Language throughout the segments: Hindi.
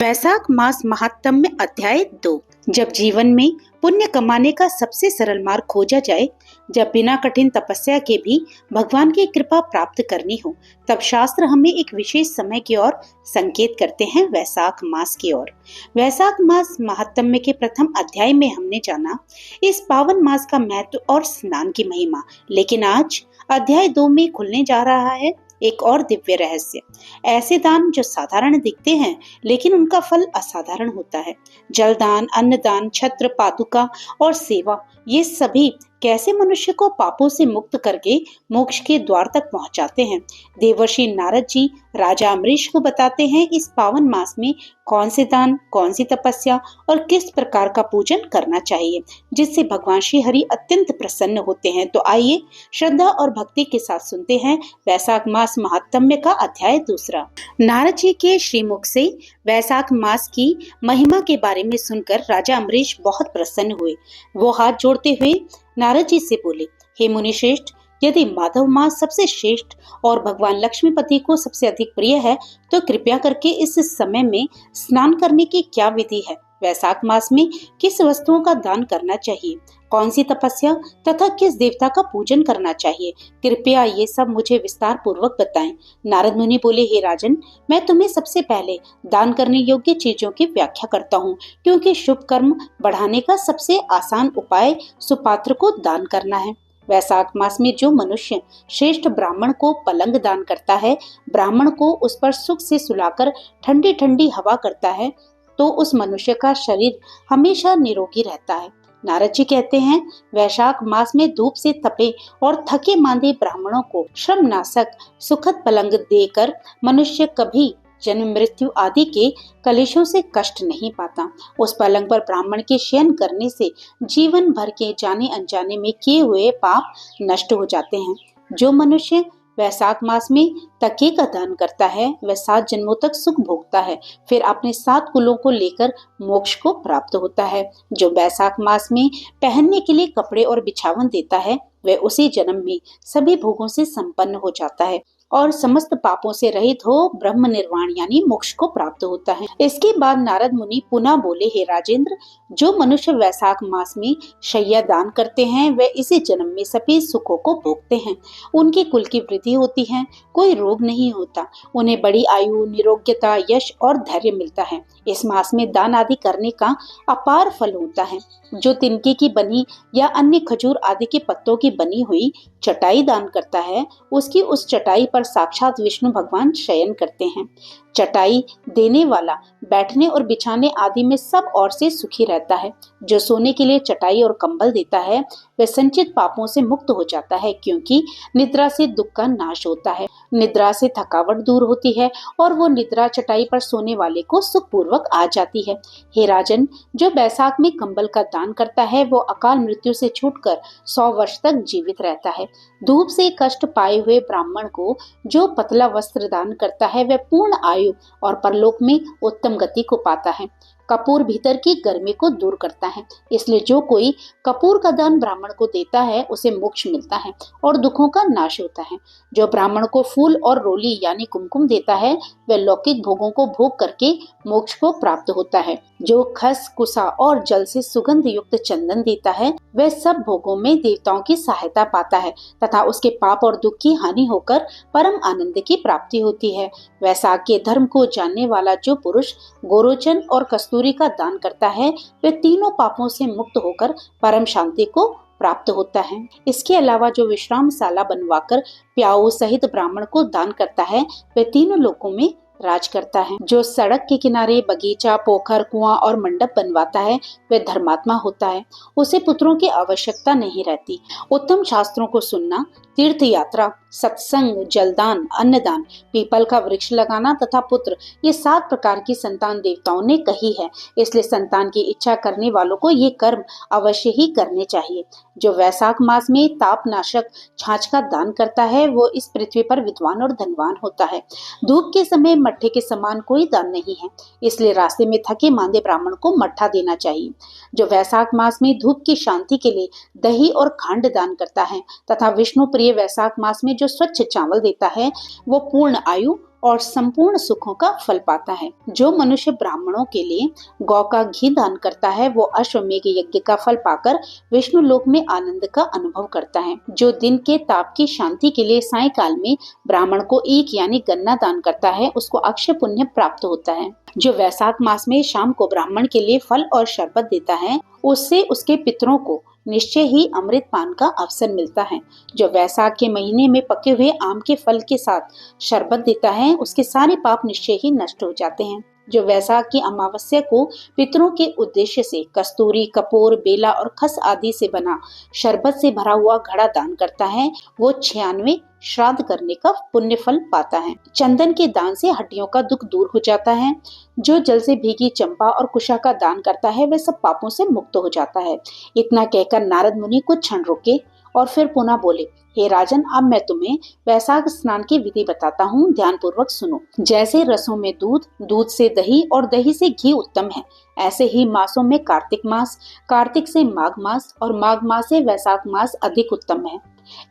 वैशाख मास महात्म्य अध्याय 2। जब जीवन में पुण्य कमाने का सबसे सरल मार्ग खोजा जाए, जब बिना कठिन तपस्या के भी भगवान की कृपा प्राप्त करनी हो, तब शास्त्र हमें एक विशेष समय की ओर संकेत करते हैं, वैशाख मास की ओर। वैशाख मास महात्म्य के प्रथम अध्याय में हमने जाना इस पावन मास का महत्व और स्नान की महिमा। लेकिन आज अध्याय 2 में खुलने जा रहा है एक और दिव्य रहस्य। ऐसे दान जो साधारण दिखते हैं लेकिन उनका फल असाधारण होता है। जलदान, अन्नदान, छत्र, पादुका और सेवा, ये सभी कैसे मनुष्य को पापों से मुक्त करके मोक्ष के द्वार तक पहुंचाते हैं। देवर्षि नारद जी राजा अम्बरीश को बताते हैं इस पावन मास में कौन से दान, कौन सी तपस्या और किस प्रकार का पूजन करना चाहिए, जिससे भगवान श्री हरि अत्यंत प्रसन्न होते हैं। तो आइए श्रद्धा और भक्ति के साथ सुनते हैं वैशाख मास महात्म्य का अध्याय 2। नारद जी के श्रीमुख से वैशाख मास की महिमा के बारे में सुनकर राजा अम्बरीश बहुत प्रसन्न हुए। वो हाथ जोड़ते हुए नारद जी से बोले, हे मुनि श्रेष्ठ, यदि माधव मास सबसे श्रेष्ठ और भगवान लक्ष्मीपति को सबसे अधिक प्रिय है, तो कृपया करके इस समय में स्नान करने की क्या विधि है? वैशाख मास में किस वस्तुओं का दान करना चाहिए? कौन सी तपस्या तथा किस देवता का पूजन करना चाहिए? कृपया ये सब मुझे विस्तार पूर्वक बताएं। नारद मुनि बोले, हे राजन, मैं तुम्हें सबसे पहले दान करने योग्य चीजों की व्याख्या करता हूँ, क्योंकि शुभ कर्म बढ़ाने का सबसे आसान उपाय सुपात्र को दान करना है। वैशाख मास में जो मनुष्य श्रेष्ठ ब्राह्मण को पलंग दान करता है, ब्राह्मण को उस पर सुख से सुलाकर ठंडी ठंडी हवा करता है, तो उस मनुष्य का शरीर हमेशा निरोगी रहता है। नारद जी कहते हैं, वैशाख मास में धूप से तपे और थके मांदे ब्राह्मणों को श्रमनाशक सुखद पलंग देकर मनुष्य कभी जन्म मृत्यु आदि के कलेशों से कष्ट नहीं पाता। उस पलंग पर ब्राह्मण के शयन करने से जीवन भर के जाने अनजाने में किए हुए पाप नष्ट हो जाते हैं। जो मनुष्य वैशाख मास में तके का दान करता है, वह 7 जन्मों तक सुख भोगता है, फिर अपने 7 कुलों को लेकर मोक्ष को प्राप्त होता है। जो वैशाख मास में पहनने के लिए कपड़े और बिछावन देता है, वह उसी जन्म में सभी भोगों से संपन्न हो जाता है और समस्त पापों से रहित हो ब्रह्म निर्वाण यानी मोक्ष को प्राप्त होता है। इसके बाद नारद मुनि पुनः बोले, हे राजेंद्र, जो मनुष्य वैशाख मास में शय्या दान करते हैं, वे इसी जन्म में सभी सुखों को भोगते हैं। उनके कुल की वृद्धि होती है, कोई रोग नहीं होता, उन्हें बड़ी आयु, निरोग्यता, यश और धैर्य मिलता है। इस मास में दान आदि करने का अपार फल होता है। जो तिनके की बनी या अन्य खजूर आदि के पत्तों की बनी हुई चटाई दान करता है, उसकी उस चटाई पर साक्षात विष्णु भगवान शयन करते हैं। चटाई देने वाला बैठने और बिछाने आदि में सब ओर से सुखी रहता है। जो सोने के लिए चटाई और कंबल देता है, वह संचित पापों से मुक्त हो जाता है, क्योंकि निद्रा से दुख का नाश होता है, निद्रा से थकावट दूर होती है और वो निद्रा चटाई पर सोने वाले को सुखपूर्वक आ जाती है। हे राजन, जो बैसाख में कंबल का दान करता है, वो अकाल मृत्यु से छूटकर 100 वर्ष तक जीवित रहता है। धूप से कष्ट पाए हुए ब्राह्मण को जो पतला वस्त्र दान करता है, वह पूर्ण आयु और परलोक में उत्तम गति को पाता है। कपूर भीतर की गर्मी को दूर करता है, इसलिए जो कोई कपूर का दान ब्राह्मण को देता है, उसे मोक्ष मिलता है और दुखों का नाश होता है। जो ब्राह्मण को फूल और रोली यानी कुमकुम देता है, वह लौकिक भोगों को भोग करके मोक्ष को प्राप्त होता है। जो खस, कुसा और जल से सुगंध युक्त चंदन देता है, वह सब भोगों में देवताओं की सहायता पाता है तथा उसके पाप और दुख की हानि होकर परम आनंद की प्राप्ति होती है। वैशाख के धर्म को जानने वाला जो पुरुष गोरोचन और कस्तूरी का दान करता है, वह तीनों पापों से मुक्त होकर परम शांति को प्राप्त होता है। इसके अलावा जो विश्रामशाला बनवाकर प्याऊ सहित ब्राह्मण को दान करता है, वह तीनों लोकों में राज करता है। जो सड़क के किनारे बगीचा, पोखर, कुआं और मंडप बनवाता है, वह धर्मात्मा होता है, उसे पुत्रों की आवश्यकता नहीं रहती। उत्तम शास्त्रों को सुनना, तीर्थ यात्रा, सत्संग, जलदान, अन्नदान, पीपल का वृक्ष लगाना तथा पुत्र, ये 7 प्रकार की संतान देवताओं ने कही है। इसलिए संतान की इच्छा करने वालों को ये कर्म अवश्य ही करने चाहिए। जो वैशाख मास में तापनाशक छाछ का दान करता है, वो इस पृथ्वी पर विद्वान और धनवान होता है। धूप के समय मट्ठे के समान कोई दान नहीं है, इसलिए रास्ते में थके मांदे ब्राह्मण को मट्ठा देना चाहिए। जो वैशाख मास में धूप की शांति के लिए दही और खांड दान करता है तथा विष्णु प्रिय वैशाख मास में जो स्वच्छ चावल देता है, वो पूर्ण आयु और संपूर्ण सुखों का फल पाता है। जो मनुष्य ब्राह्मणों के लिए गौ का घी दान करता है वो अश्वमेघ यज्ञ का फल पाकर विष्णु लोक में आनंद का अनुभव करता है। जो दिन के ताप की शांति के लिए सायंकाल में ब्राह्मण को ईख यानी गन्ना दान करता है उसको अक्षय पुण्य प्राप्त होता है। जो वैशाख मास में शाम को ब्राह्मण के लिए फल और शरबत देता है उससे उसके पितरों को निश्चय ही अमृत पान का अवसर मिलता है। जो वैशाख के महीने में पके हुए आम के फल के साथ शरबत देता है उसके सारे पाप निश्चय ही नष्ट हो जाते हैं। जो वैशाख की अमावस्या को पितरों के उद्देश्य से कस्तूरी, कपूर, बेला और खस आदि से बना शरबत से भरा हुआ घड़ा दान करता है वो 96 श्राद्ध करने का पुण्य फल पाता है। चंदन के दान से हड्डियों का दुख दूर हो जाता है। जो जल से भीगी चंपा और कुशा का दान करता है वह सब पापों से मुक्त हो जाता है। इतना कहकर नारद मुनि कुछ क्षण रुके और फिर पुनः बोले, हे राजन, अब मैं तुम्हें वैशाख स्नान की विधि बताता हूँ, ध्यान पूर्वक सुनो। जैसे रसों में दूध, दूध से दही और दही से घी उत्तम है, ऐसे ही मासों में कार्तिक मास, कार्तिक से माघ मास और माघ मास से वैशाख मास अधिक उत्तम है।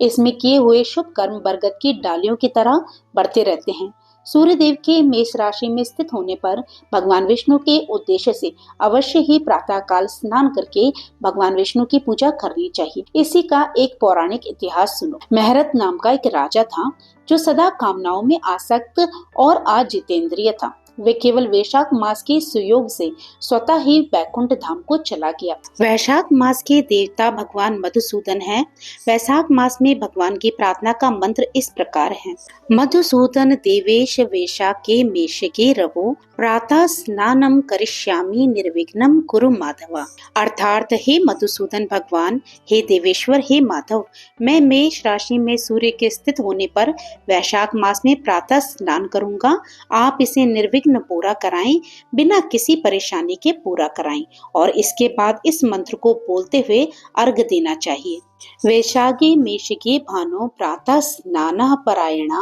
इसमें किए हुए शुभ कर्म बरगद की डालियों की तरह बढ़ते रहते हैं। सूर्य देव के मेष राशि में स्थित होने पर भगवान विष्णु के उद्देश्य से अवश्य ही प्रातः काल स्नान करके भगवान विष्णु की पूजा करनी चाहिए। इसी का एक पौराणिक इतिहास सुनो। महरत नाम का एक राजा था जो सदा कामनाओं में आसक्त और अजितेंद्रिय था। वे केवल वैशाख मास के सुयोग से स्वतः ही वैकुंठ धाम को चला गया। वैशाख मास के देवता भगवान मधुसूदन हैं। वैशाख मास में भगवान की प्रार्थना का मंत्र इस प्रकार है। मधुसूदन देवेश वैशाखे मेषके रवो प्रातः स्नानम करिष्यामि निर्विघ्नं कुरु माधवा। अर्थात हे मधुसूदन भगवान, हे देवेश्वर, हे माधव, मैं मेष राशि में सूर्य के स्थित होने पर वैशाख मास में प्रातः स्नान करूंगा। आप इसे निर्विघ्न पूरा कराएं, बिना किसी परेशानी के पूरा कराएं और इसके बाद इस मंत्र को बोलते हुए अर्घ देना चाहिए। वैशाखे मेषके भानो प्रातः स्नानः परायणा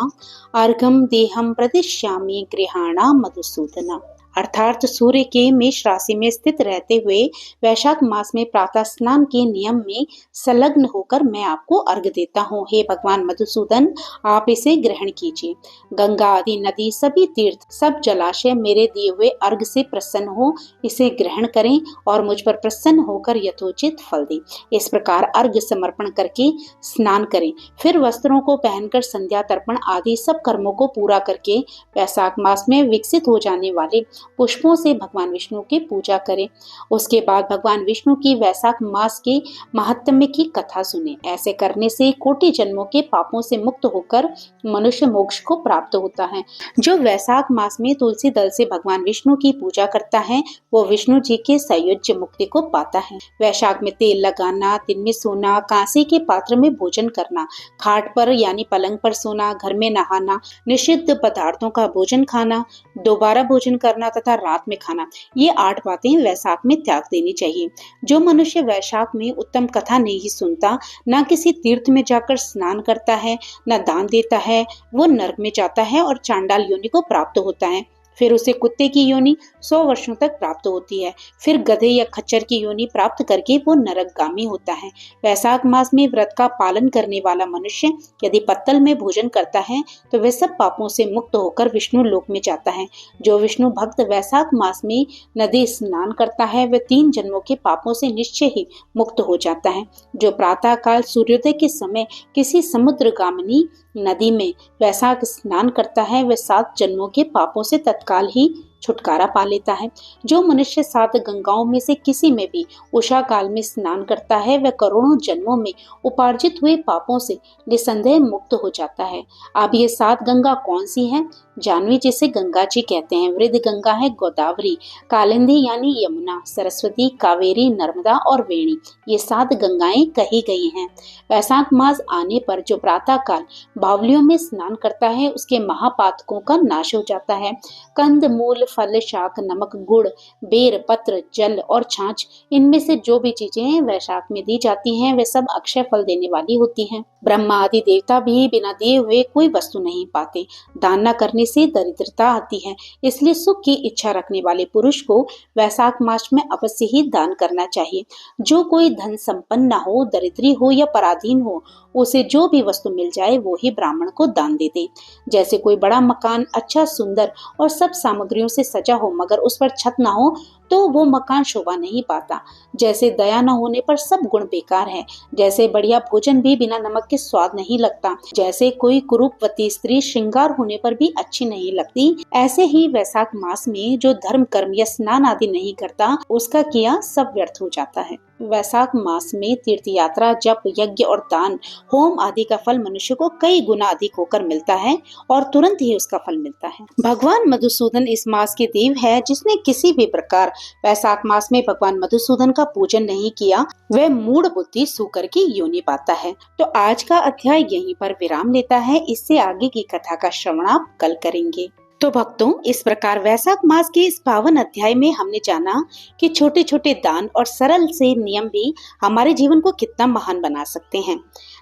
अर्घम देहम प्रदिश्यामि गृहाणा मधुसूदना। अर्थात सूर्य के मेष राशि में स्थित रहते हुए वैशाख मास में प्रातः स्नान के नियम में संलग्न होकर मैं आपको अर्घ देता हूँ। हे भगवान मधुसूदन, आप इसे ग्रहण कीजिए। गंगा आदि नदी, सभी तीर्थ, सब जलाशय मेरे दिए हुए अर्घ से प्रसन्न हो, इसे ग्रहण करें और मुझ पर प्रसन्न होकर यथोचित फल दें। इस प्रकार अर्घ समर्पण करके स्नान करें। फिर वस्त्रों को पहनकर संध्या तर्पण आदि सब कर्मों को पूरा करके वैशाख मास में विकसित हो जाने वाले पुष्पों से भगवान विष्णु की पूजा करें। उसके बाद भगवान विष्णु की वैशाख मास के महात्म्य की कथा सुने। ऐसे करने से कोटि जन्मों के पापों से मुक्त होकर मनुष्य मोक्ष को प्राप्त होता है। जो वैशाख मास में तुलसी दल से भगवान विष्णु की पूजा करता है वो विष्णु जी के सायुज्य मुक्ति को पाता है। वैशाख में तेल लगाना, दिन में सोना, कांसे के पात्र में भोजन करना, खाट पर यानी पलंग पर सोना, घर में नहाना, निषिद्ध पदार्थों का भोजन खाना, दोबारा भोजन करना तथा रात में खाना, ये 8 बातें वैशाख में त्याग देनी चाहिए। जो मनुष्य वैशाख में उत्तम कथा नहीं सुनता, न किसी तीर्थ में जाकर स्नान करता है, न दान देता है, वो नरक में जाता है और चांडाल योनि को प्राप्त होता है। फिर उसे कुत्ते की योनि 100 वर्षों तक प्राप्त होती है। फिर गधे या खच्चर की योनि प्राप्त करके वो नरकगामी होता है। वैशाख मास में व्रत का पालन करने वाला मनुष्य यदि पत्तल में भोजन करता है तो वह सब पापों से मुक्त होकर विष्णु लोक में जाता है। जो विष्णु भक्त वैशाख मास में नदी स्नान करता है वह 3 जन्मों के पापों से निश्चय ही मुक्त हो जाता है। जो प्रातः काल सूर्योदय के समय किसी समुद्रगामिनी नदी में वैशाख स्नान करता है वह 7 जन्मों के पापों से तत्काल ही छुटकारा पा लेता है। जो मनुष्य 7 गंगाओं में से किसी में भी उषा काल में स्नान करता है वह करोड़ों जन्मों में उपार्जित हुए पापों से निसंदेह मुक्त हो जाता है। अब ये 7 गंगा कौन सी हैं? जानवी जिसे गंगा जी कहते हैं, वृद्ध गंगा है गोदावरी, कालिंदी यानी यमुना, सरस्वती, कावेरी, नर्मदा और वेणी, ये 7 गंगाएं कही गई हैं। वैशाख मास आने पर जो प्रातः काल बावलियों में स्नान करता है उसके महापातकों का नाश हो जाता है। कंद मूल फल, शाक, नमक, गुड़, बेर, पत्र, जल और छाछ, इनमें से जो भी चीजें वैशाख में दी जाती हैं वे सब अक्षय फल देने वाली होती हैं। ब्रह्मा आदि देवता भी बिना दिए हुए कोई वस्तु नहीं पाते। दान न करने से दरिद्रता आती है, इसलिए सुख की इच्छा रखने वाले पुरुष को वैशाख मास में अवश्य ही दान करना चाहिए। जो कोई धन संपन्न न हो, दरिद्री हो या पराधीन हो, उसे जो भी वस्तु मिल जाए वो ही ब्राह्मण को दान दे दे। जैसे कोई बड़ा मकान अच्छा, सुंदर और सब सामग्रियों से सजा हो मगर उस पर छत ना हो तो वो मकान शोभा नहीं पाता। जैसे दया न होने पर सब गुण बेकार है। जैसे बढ़िया भोजन भी बिना नमक के स्वाद नहीं लगता। जैसे कोई कुरूपवती स्त्री श्रृंगार होने पर भी अच्छी नहीं लगती, ऐसे ही वैशाख मास में जो धर्म कर्म या स्नान आदि नहीं करता, उसका किया सब व्यर्थ हो जाता है। वैशाख मास में तीर्थ यात्रा, जप, यज्ञ और दान, होम आदि का फल मनुष्य को कई गुना अधिक होकर मिलता है और तुरंत ही उसका फल मिलता है। भगवान मधुसूदन इस मास के देव है। जिसने किसी भी प्रकार वैशाख मास में भगवान मधुसूदन का पूजन नहीं किया, वह मूढ़ बुद्धि सूकर की योनि पाता है। तो आज का अध्याय यहीं पर विराम लेता है। इससे आगे की कथा का श्रवण आप कल करेंगे। तो भक्तों, इस प्रकार वैशाख मास के इस पावन अध्याय में हमने जाना कि छोटे छोटे दान और सरल से नियम भी हमारे जीवन को कितना महान बना सकते हैं।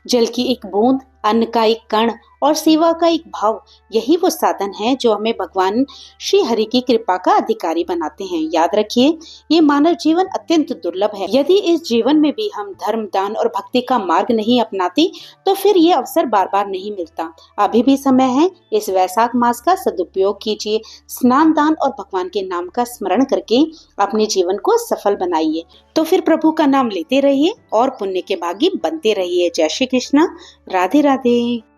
जल की एक बूंद, अन्न का एक कण और सेवा का एक भाव, यही वो साधन है जो हमें भगवान श्री हरि की कृपा का अधिकारी बनाते हैं। याद रखिए, ये मानव जीवन अत्यंत दुर्लभ है। यदि इस जीवन में भी हम धर्म, दान और भक्ति का मार्ग नहीं अपनाते तो फिर ये अवसर बार बार नहीं मिलता। अभी भी समय है, इस वैशाख मास का सदुपयोग कीजिए। स्नान, दान और भगवान के नाम का स्मरण करके अपने जीवन को सफल बनाइए। तो फिर प्रभु का नाम लेते रहिए और पुण्य के भागी बनते रहिए। जय श्री कृष्ण। राधे राधे।